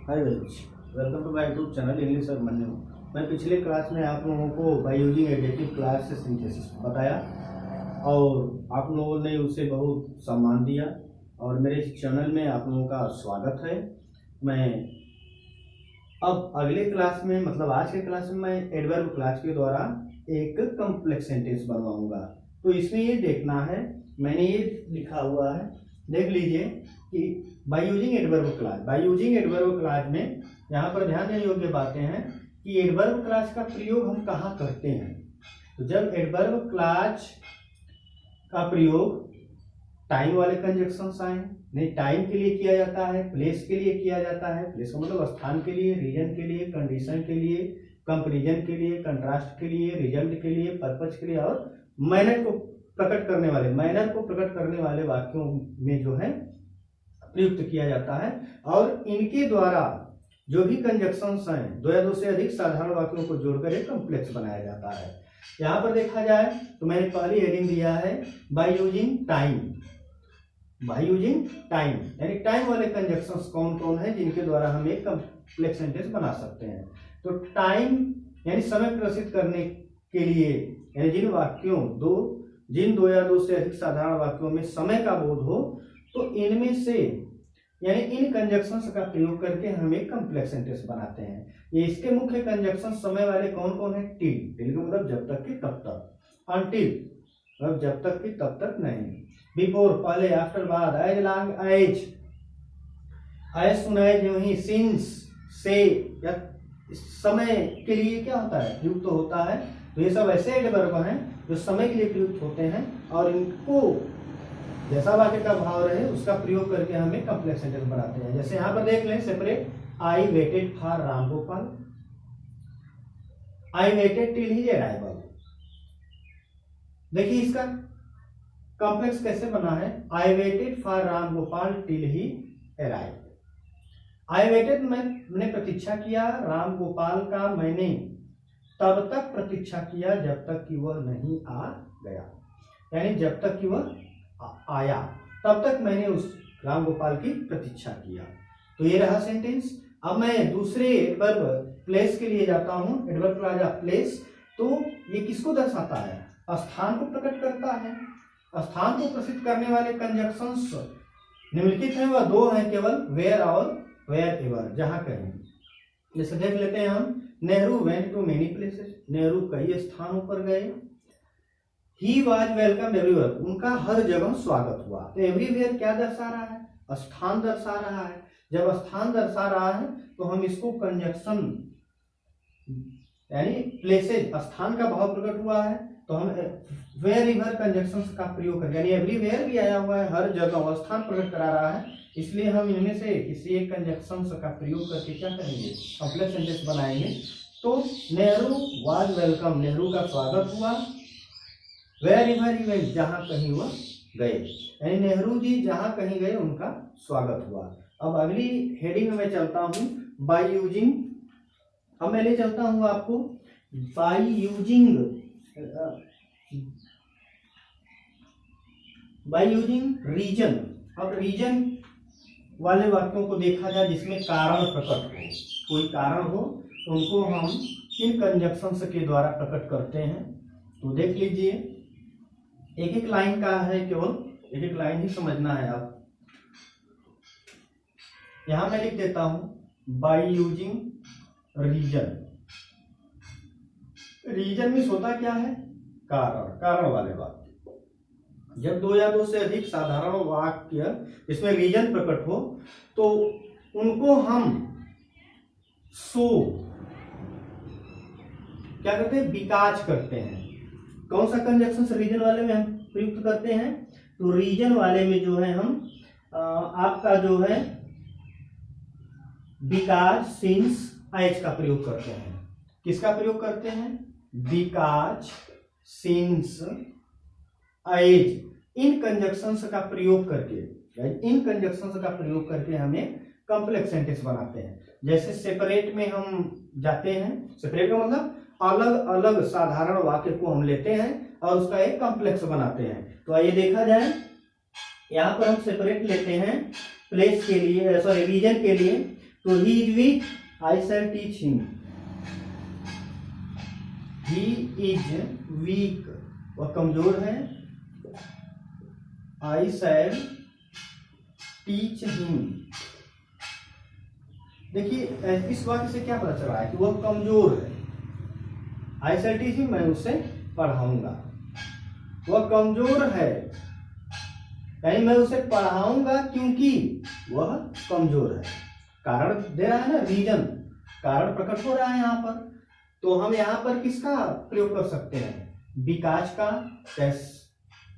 Hi guys, welcome to my YouTube channel English Abhimanyu. मैं पिछले class में आप लोगों को by using adjective clause synthesis बताया और आप लोगों ने उसे बहुत सम्मान दिया और मेरे इस चैनल में आप लोगों का स्वागत है। मैं अब अगले क्लास में मतलब आज के क्लास में मैं एडवर्ब क्लास के द्वारा एक कॉम्प्लेक्स सेंटेंस बनवाऊंगा। तो इसमें ये देखना है, मैंने ये लिखा हुआ है, देख लीजिए कि by using adverb class. By using adverb class में यहाँ पर ध्यान देने योग्य बातें हैं कि एडवर्ब क्लास का प्रयोग हम कहाँ करते हैं। तो जब एडवर्ब क्लास का प्रयोग टाइम वाले कंजक्शंस आए, नहीं टाइम के लिए किया जाता है, प्लेस के लिए किया जाता है। प्लेस का मतलब स्थान के लिए, रीजन के लिए, कंडीशन के लिए, कंपैरिजन के लिए, कंट्रास्ट के लिए, रिजल्ट के लिए, पर्पज के लिए और मैनर को प्रकट करने वाले वाक्यों में जो है प्रयुक्त किया जाता है। और इनके द्वारा जो भी कंजक्शंस हैं, दो या दो से अधिक साधारण वाक्यों को जोड़कर एक कॉम्प्लेक्स बनाया जाता है। यहाँ पर देखा जाए तो मैंने पहली हेडिंग दिया है by using time. By using time यानी टाइम वाले कंजक्शंस कौन कौन है जिनके द्वारा हम एक कॉम्प्लेक्स सेंटेंस बना सकते हैं। तो टाइम यानी समय प्रदर्शित करने के लिए, यानी जिन दो या दो से अधिक साधारण वाक्यों में समय का बोध हो, तो इनमें से यानी इन कंजक्शंस का प्रयोग करके हम एक कॉम्प्लेक्स सेंटेंस बनाते हैं। ये इसके मुख्य कंजक्शन समय वाले कौन कौन है। टिल का मतलब जब तक कि तब तक, अनटिल मतलब जब तक कि तब तक नहीं, बिफोर पहले, आफ्टर बाद, as long as, as soon as यूं ही, सिंस से या समय के लिए क्या होता है प्रयुक्त तो होता है। तो ये सब ऐसे एडवर्ब हैं जो समय के लिए प्रयुक्त होते हैं और इनको जैसा वाक्य का भाव रहे उसका प्रयोग करके हम एक कॉम्प्लेक्स सेंटेंस बनाते हैं। जैसे यहाँ पर देख लें, separate, I waited for Ram Gopal, I waited till his arrival. देखिए इसका कॉम्प्लेक्स कैसे बना है। I waited for Ram Gopal till he arrive. I waited मैंने प्रतीक्षा किया राम गोपाल का, मैंने तब तक प्रतीक्षा किया जब तक कि वह नहीं आ गया, यानी जब तक कि वह आया तब तक मैंने उस राम गोपाल की प्रतीक्षा किया। तो ये रहा सेंटेंस। अब मैं दूसरे एडवर्ब प्लेस के लिए जाता हूं। एडवर्ब क्लॉज ऑफ प्लेस, तो ये किसको दर्शाता है, स्थान को प्रकट करता है। स्थान को प्रसिद्ध करने वाले कंजक्शंस निम्नलिखित हैं, वह दो हैं केवल, वेयर और वेयर एवर, जहां कहीं। जैसे देख लेते हैं हम, Nehru went to many places, Nehru कई स्थानों पर गए। ही वॉज वेलकम एवरीवेयर, उनका हर जगह स्वागत हुआ। तो एवरीवेयर क्या दर्शा रहा है, स्थान दर्शा रहा है। जब स्थान दर्शा रहा है तो हम इसको कंजक्शन यानी प्लेसेज, स्थान का भाव प्रकट हुआ है तो हम वेयर एवर कंजक्शन का प्रयोग करें, यानी एवरीवेयर भी आया हुआ है, हर जगह स्थान प्रकट करा रहा है, इसलिए हम इनमें से किसी एक कंजक्शन का प्रयोग करके क्या करेंगे, कॉम्प्लेक्स सेंटेंस बनाएंगे। तो नेहरू वाज वेलकम, नेहरू का स्वागत हुआ। वेयर एवर ही वेंट, जहां कहीं वह गए, यानी नेहरू जी जहां कहीं गए उनका स्वागत हुआ। अब अगली हेडिंग में मैं चलता हूं, बाय यूजिंग। अब मैं ले चलता हूं आपको बाय यूजिंग रीजन। अब रीजन वाले वाक्यों को देखा जाए जिसमें कारण प्रकट हो, कोई कारण हो, तो उनको हम किन कंजक्शंस के द्वारा प्रकट करते हैं। तो देख लीजिए, एक एक लाइन का है, केवल एक एक लाइन ही समझना है आप। यहां मैं लिख देता हूं बाय यूजिंग रीजन। रीजन में होता क्या है, कारण वाले वाक्य। जब दो या दो से अधिक साधारण वाक्य इसमें रीजन प्रकट हो तो उनको हम क्या करते हैं, बिकाज करते हैं। कौन सा कंजक्शन रीजन वाले में हम प्रयुक्त करते हैं, तो रीजन वाले में जो है हम आपका जो है बिकाज, सिंस, एज का प्रयोग करते हैं। किसका प्रयोग करते हैं, बिकाज, सिंस, एज, इन कंजक्शंस का प्रयोग करके हमें कॉम्प्लेक्स सेंटेंस बनाते हैं। जैसे सेपरेट में हम जाते हैं, सेपरेट का मतलब अलग अलग साधारण वाक्य को हम लेते हैं और उसका एक कॉम्प्लेक्स बनाते हैं। तो आइए देखा जाए, यहाँ पर हम सेपरेट लेते हैं प्लेस के लिए, सॉरी रीजन के लिए। तो he is weak, I shall teach him. He is weak, वह कमजोर है, आई शैल टीच हिम। देखिए इस वाक्य से क्या पता चला है कि वह कमजोर है। आई शैल टीच हिम, मैं उसे पढ़ाऊंगा। वह कमजोर है यानी मैं उसे पढ़ाऊंगा क्योंकि वह कमजोर है। कारण दे रहा है ना, रीजन, कारण प्रकट हो रहा है यहाँ पर। तो हम यहाँ पर किसका प्रयोग कर सकते हैं, बिकॉज का,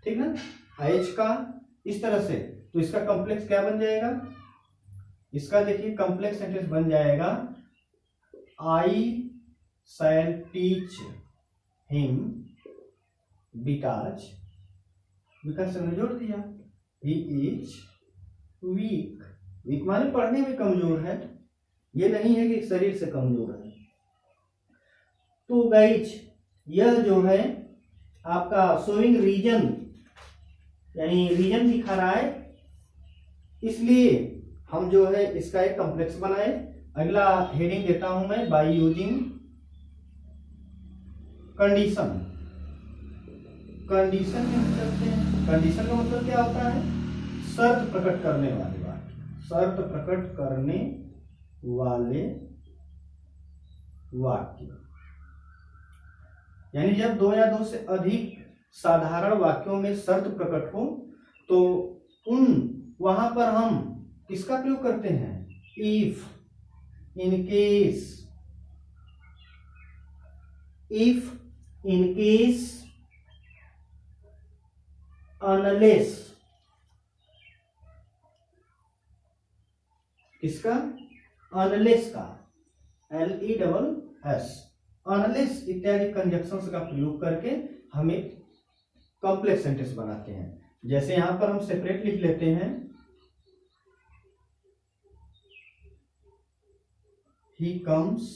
ठीक ना, एज का, इस तरह से। तो इसका कॉम्प्लेक्स क्या बन जाएगा, इसका देखिए कॉम्प्लेक्स सेंटेंस बन जाएगा आई shall teach him because, because से जोड़ दिया, ही इज वीक। वीक माने पढ़ने में कमजोर है, ये नहीं है कि शरीर से कमजोर है। तो गाइज यह जो है आपका शोइंग रीजन, यानी रीजन दिखा रहा है, इसलिए हम जो है इसका एक कॉम्प्लेक्स बनाए। अगला हेडिंग देता हूं मैं, बाय यूजिंग कंडीशन। कंडीशन करते हैं, कंडीशन का मतलब क्या होता है, शर्त प्रकट करने वाले वाक्य, शर्त प्रकट करने वाले वाक्य। यानी जब दो या दो से अधिक साधारण वाक्यों में शर्त प्रकट हो तो उन वहां पर हम किसका प्रयोग करते हैं, if, in case, if, in case, unless, किसका, अनलेस का, LESS, अनलेस इत्यादि कंजक्शंस का प्रयोग करके हम एक कॉम्प्लेक्स सेंटेंस बनाते हैं। जैसे यहां पर हम सेपरेट लिख लेते हैं, he comes,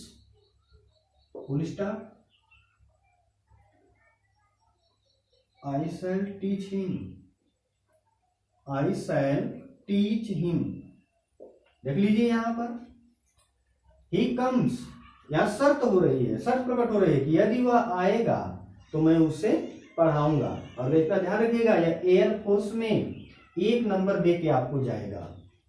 full stop, I shall teach him, I shall teach him. देख लीजिए यहां पर ही कम्स, यहां शर्त हो रही है, शर्त प्रकट हो रही है कि यदि वह आएगा तो मैं उसे पढ़ाऊंगा। और इतना ध्यान रखिएगा, यह एयरफोर्स में 1 नंबर दे के आपको जाएगा,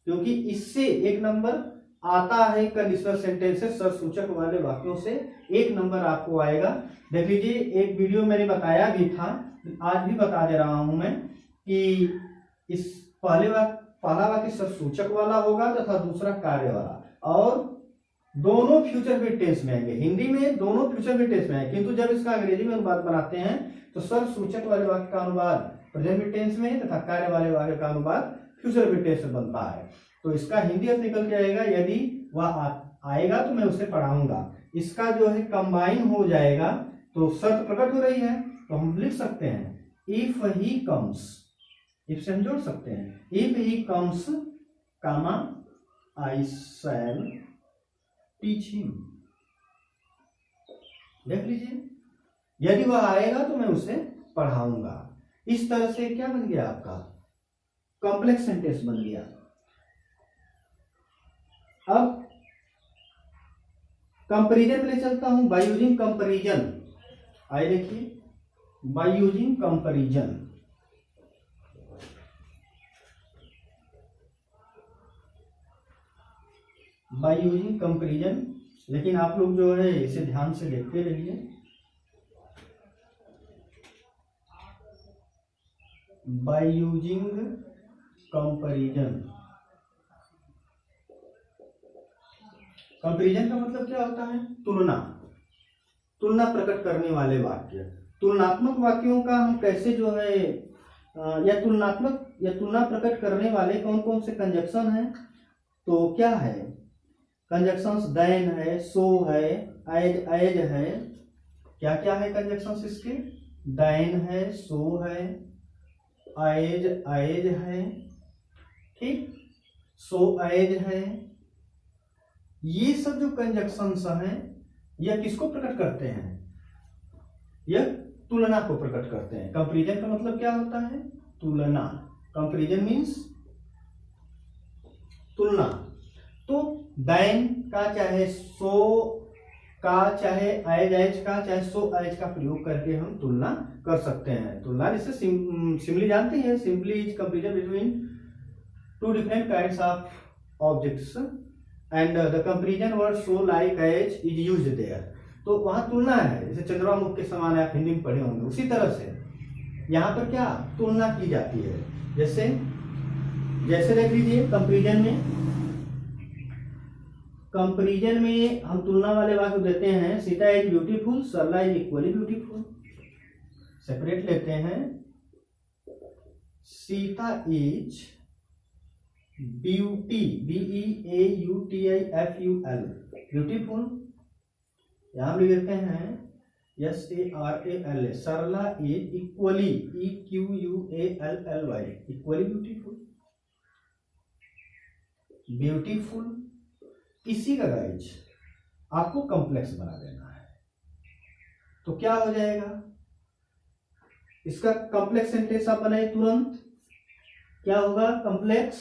क्योंकि इससे 1 नंबर आता है कंडीशनल सेंटेंस से, शर्त वाले वाक्यों से 1 नंबर आपको आएगा। देख लीजिए, एक वीडियो मैंने बताया भी था, आज भी बता दे रहा हूं मैं, कि इस पहला वाक्य शर्त वाला होगा तथा दूसरा कार्य वाला, और दोनों फ्यूचर फिर टेंस में आएंगे। हिंदी में दोनों फ्यूचर फिर टेंस में आएंगे, किंतु जब इसका अंग्रेजी में अनुवाद बनाते हैं तो शर्त वाले वाक्य का अनुवाद प्रेजेंट फिर टेंस में तथा कार्य वाले वाक्य का अनुवाद फ्यूचर फिर टेंस में बनता है। तो इसका हिंदी अर्थ निकल के आएगा, यदि वह आएगा तो मैं उसे पढ़ाऊंगा। इसका जो है कंबाइन हो जाएगा, तो शर्त प्रकट हो रही है, तो हम लिख सकते हैं इफ ही कम्स, इफ से हम जोड़ सकते हैं, if he comes comma I shall teach him. देख लीजिए, यदि वह आएगा तो मैं उसे पढ़ाऊंगा। इस तरह से क्या बन गया, आपका कॉम्प्लेक्स सेंटेंस बन गया। अब कंपैरिजन में चलता हूं, बाय यूजिंग कंपैरिजन। आइए देखिए, by using comparison, by using comparison. लेकिन आप लोग जो है इसे ध्यान से देखते रहिए। बाय यूजिंग कंपैरिजन, कंपैरिजन का मतलब क्या होता है, तुलना, तुलना प्रकट करने वाले वाक्य। तुलनात्मक वाक्यों का हम कैसे जो है, या तुलना प्रकट करने वाले कौन कौन से कंजक्शन हैं, तो क्या है, कंजक्शंस देन है, सो है, एज है। क्या क्या है कंजक्शंस इसके, देन है, सो है, एज है, ठीक, सो एज है। ये सब जो कंजक्शंस हैं यह किसको प्रकट करते हैं, यह तुलना को प्रकट करते हैं। कंपैरिजन का मतलब क्या होता है, तुलना। कंपैरिजन मीन्स तुलना। तो देन का चाहे सो का चाहे एज का चाहे सो एज का प्रयोग करके हम तुलना कर सकते हैं। तुलना जैसे सिंपली जानते हैं, simply is comparison between two different kinds of objects and the comparison word so like as is used there. तो वहां तुलना है, जैसे चंद्रमा मुख के समान आप हिंदी में पढ़े होंगे, उसी तरह से यहाँ पर क्या तुलना की जाती है। जैसे देख लीजिए कंपैरिजन में हम तुलना वाले वाक्य देते हैं, Sita is beautiful, Sarla is equally beautiful. Separate लेते हैं, Sita is beauty BEAUTIFUL beautiful. यहां भी लिखते हैं SARAL, Sarla is equally EQUALLY equally beautiful. Beautiful इसी का गाइज आपको कॉम्प्लेक्स बना देना है, तो क्या हो जाएगा, इसका कॉम्प्लेक्स सेंटेंस आप बनाए तुरंत। क्या होगा complex,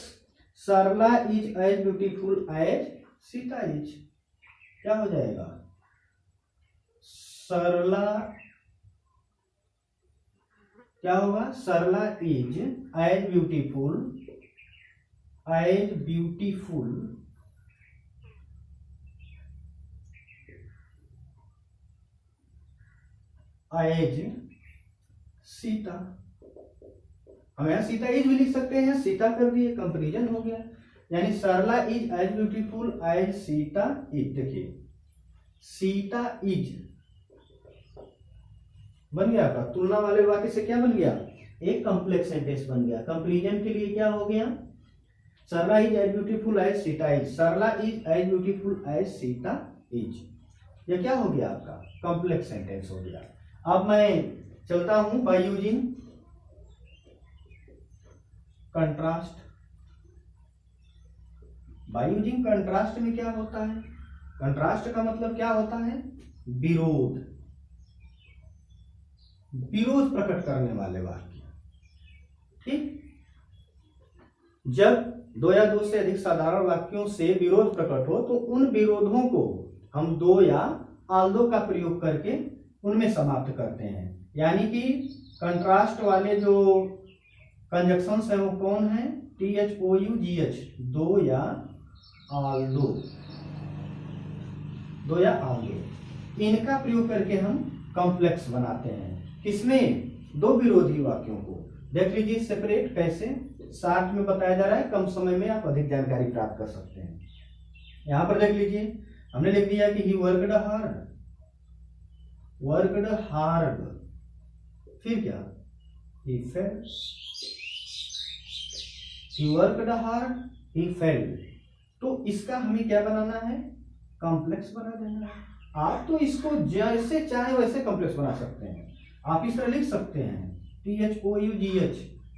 Sarla is as beautiful as Sita is. क्या हो जाएगा, सरला क्या होगा, Sarla is as beautiful as Sita. हम यहाँ सीता इज भी लिख सकते हैं, सीता कर दिए, कंपैरिजन हो गया। यानी Sarla is as beautiful as Sita is. देखिए सीता इज बन गया आपका तुलना वाले वाक्य से क्या बन गया, एक कॉम्प्लेक्स सेंटेंस बन गया। कंपैरिजन के लिए क्या हो गया, Sarla is as beautiful as Sita is, Sarla is as beautiful as Sita is. ये क्या हो गया आपका कॉम्प्लेक्स सेंटेंस हो गया। अब मैं चलता हूं by using contrast. By using contrast में क्या होता है, कंट्रास्ट का मतलब क्या होता है, विरोध, विरोध प्रकट करने वाले वाक्य। ठीक, जब दो या दो से अधिक साधारण वाक्यों से विरोध प्रकट हो तो उन विरोधों को हम दो या आल्दो का प्रयोग करके उनमें समाप्त करते हैं। यानी कि कंट्रास्ट वाले जो कंजक्शंस है वो कौन है, THOUGH, दो या आल्दो, दो या आल्दो, इनका प्रयोग करके हम कॉम्प्लेक्स बनाते हैं। किसमें, दो विरोधी वाक्यों को। देख लीजिए सेपरेट कैसे, साथ में बताया जा रहा है, कम समय में आप अधिक जानकारी प्राप्त कर सकते हैं। यहां पर देख लीजिए हमने लिख दिया कि ही वर्कड हार्ड, फिर क्या, he fell, he worked hard, he fell। तो इसका हमें क्या बनाना है, कॉम्प्लेक्स बना देना है। आप तो इसको जैसे चाहे वैसे कॉम्प्लेक्स बना सकते हैं। आप इस तरह लिख सकते हैं THOUGH,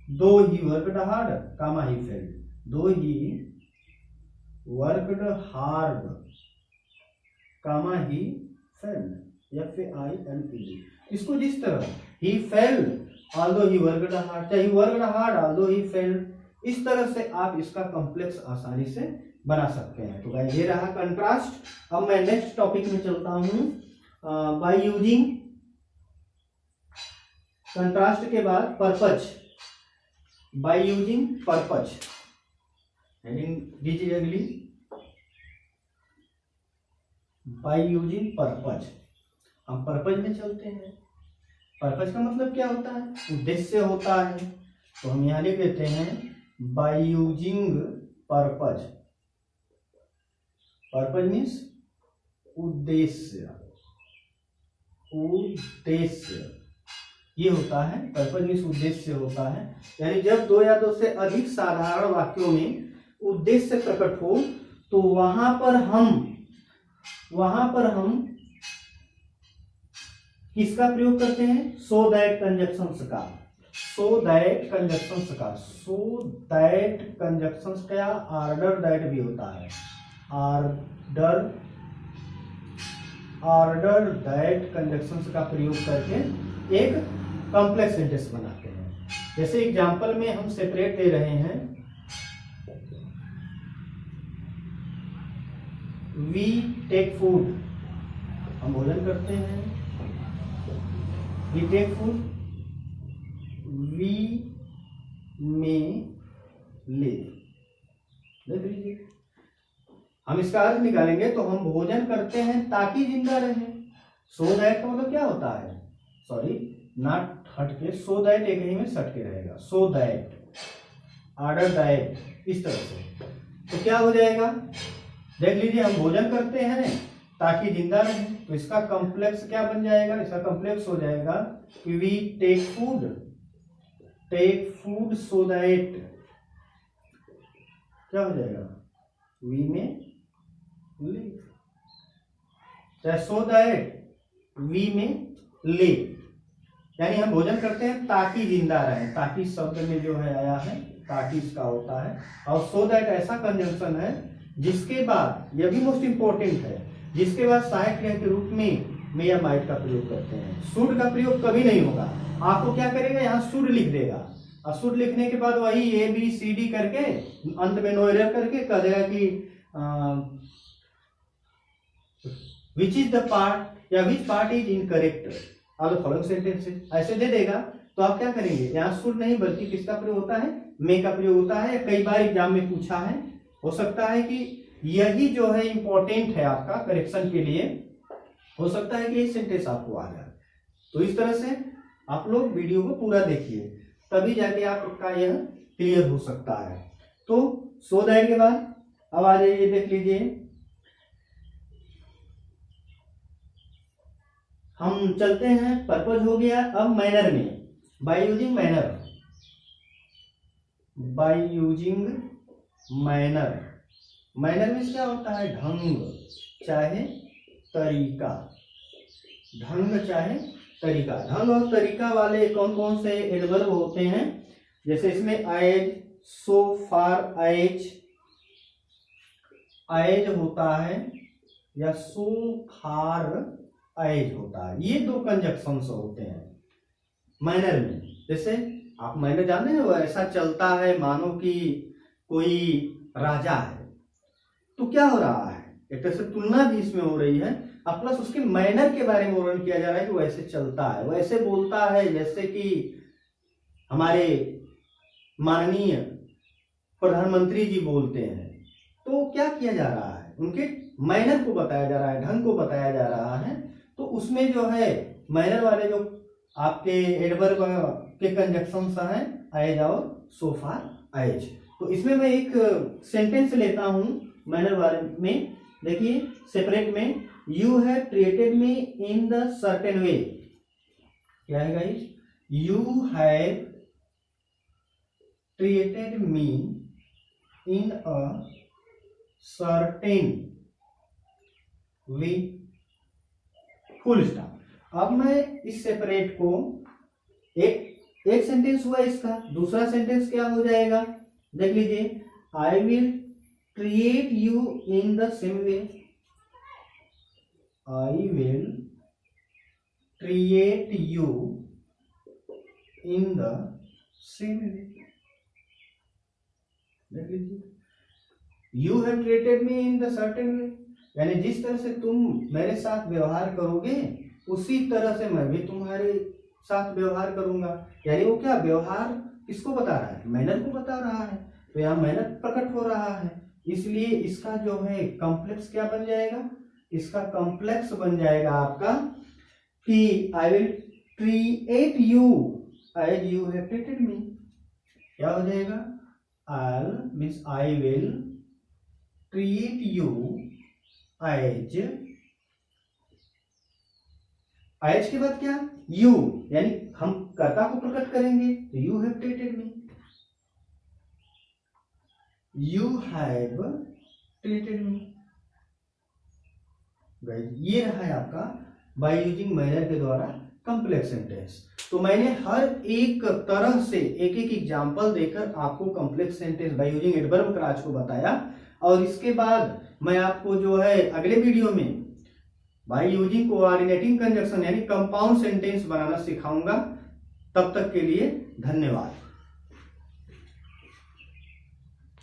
though he worked hard comma he fail, though he worked hard comma he fail, FAILED। इसको जिस तरह he fell although he worked hard, चाहे he worked hard although he failed, इस तरह से आप इसका कॉम्प्लेक्स आसानी से बना सकते हैं। तो गाइस ये रहा कंट्रास्ट। अब मैं नेक्स्ट टॉपिक में चलता हूं, बाय यूजिंग कंट्रास्ट के बाद purpose, by using purpose, heading दीजिए अगली, बाय यूजिंग पर्पज। हम पर्पज में चलते हैं। पर्पज का मतलब क्या होता है, उद्देश्य होता है। तो हम यहां लिख देते हैं by using purpose. Purpose means उद्देश्य, उद्देश्य ये होता है, पर्पज मीन्स उद्देश्य होता है। यानी जब दो या दो से अधिक साधारण वाक्यों में उद्देश्य प्रकट हो तो वहां पर हम किसका प्रयोग करते हैं, सो दैट कंजक्शंस का, सो दैट कंजक्शंस का, सो दैट कंजक्शंस का, ऑर्डर दैट भी होता है, ऑर्डर दैट कंजक्शंस का प्रयोग करके एक कॉम्प्लेक्स सेंटेंस बनाते हैं। जैसे एग्जांपल में हम सेपरेट ले रहे हैं, वी टेक फूड, हम भोजन करते हैं। We take food, we may live. देख लीजिए, हम इसका अर्थ निकालेंगे तो हम भोजन करते हैं ताकि जिंदा रहें। सो दैट का मतलब क्या होता है, सॉरी नॉट हटके, सो दैट एक ही में सटके रहेगा, सो दैट, ऑर्डर दैट, इस तरह से। तो क्या हो जाएगा, देख लीजिए, हम भोजन करते हैं ताकि जिंदा रहे, तो इसका कॉम्प्लेक्स क्या बन जाएगा, इसका कॉम्प्लेक्स हो जाएगा कि we take food so that, क्या हो जाएगा, वी में लिव, चाहे so that we may live, यानी हम भोजन करते हैं ताकि जिंदा रहे। ताकि शब्द में जो है आया है, ताकि इसका होता है, और सो दैट ऐसा कंजंक्शन है जिसके बाद, यह भी मोस्ट इंपॉर्टेंट है, जिसके बाद सहायक क्रिया के रूप में या माइट का प्रयोग करते हैं। शुड का प्रयोग कभी नहीं होगा। आपको क्या करेगा, यहाँ शुड लिख देगा, और शुड लिखने के बाद वही ए बी सी डी करके अंत में नो एरर करके कह देगा कि विच इज द पार्ट या विच पार्ट इज इनकरेक्ट और द फॉलोइंग सेंटेंसेस, ऐसे दे देगा। तो आप क्या करेंगे, यहाँ शुड नहीं बल्कि किसका प्रयोग होता है, मे का प्रयोग होता है। कई बार एग्जाम में पूछा है, हो सकता है कि यही जो है इंपॉर्टेंट है आपका करेक्शन के लिए, हो सकता है कि ये सेंटेंस आपको आ जाए। तो इस तरह से आप लोग वीडियो को पूरा देखिए, तभी जाके आपका यह क्लियर हो सकता है। तो सो दैट के बाद अब आ जाइए, देख लीजिए, हम चलते हैं, पर्पज हो गया। अब मैनर में, by using manner, by using manner, manner में क्या होता है, ढंग चाहे तरीका, ढंग चाहे तरीका। ढंग और तरीका वाले कौन कौन से एडवर्ब होते हैं, जैसे इसमें एज, सो फार एज, एज होता है या सो फार एज होता है, ये दो कंजक्शंस होते हैं मैनर में। जैसे आप मैनर जानते हैं, वो ऐसा चलता है मानो कि कोई राजा है, तो क्या हो रहा है, एक तरह से तुलना भी इसमें हो रही है, और प्लस उसके मैनर के बारे में वर्णन किया जा रहा है कि वो ऐसे चलता है, वो ऐसे बोलता है जैसे कि हमारे माननीय प्रधानमंत्री जी बोलते हैं। तो क्या किया जा रहा है, उनके मैनर को बताया जा रहा है, ढंग को बताया जा रहा है। तो उसमें जो है मैनर वाले जो आपके एडवर्ब के कंजक्शंस हैं, एज और सो फार एज। तो इसमें मैं एक सेंटेंस लेता हूं मैनर वाले में, देखिए सेपरेट में, you have treated me in the certain way, क्या है guys, you have treated me in a certain way, full stop. अब मैं इस सेपरेट को एक सेंटेंस हुआ इसका, दूसरा सेंटेंस क्या हो जाएगा, देख लीजिए, आई will treat you in the same way, I will treat you in the same way, देख लीजिए, you have treated me in the certain way, यानी जिस तरह से तुम मेरे साथ व्यवहार करोगे उसी तरह से मैं भी तुम्हारे साथ व्यवहार करूंगा। यानी वो क्या व्यवहार किसको बता रहा है, मैनर को बता रहा है। तो यहाँ मैनर प्रकट हो रहा है, इसलिए इसका जो है कॉम्प्लेक्स क्या बन जाएगा, इसका कॉम्प्लेक्स बन जाएगा आपका कि I will treat you as you have treated me, क्या हो जाएगा, I will treat you as, as के बाद क्या, यू, यानी हम कर्ता को प्रकट करेंगे तो you have treated me, you have treated मी। ये रहा है आपका बाय यूजिंग मैनर के द्वारा कॉम्प्लेक्स सेंटेंस। तो मैंने हर एक तरह से एक एक एग्जांपल देकर आपको complex sentence by using adverb class को बताया, और इसके बाद मैं आपको जो है अगले वीडियो में बाय यूजिंग कोऑर्डिनेटिंग कंजक्शन यानी कंपाउंड सेंटेंस बनाना सिखाऊंगा। तब तक के लिए धन्यवाद।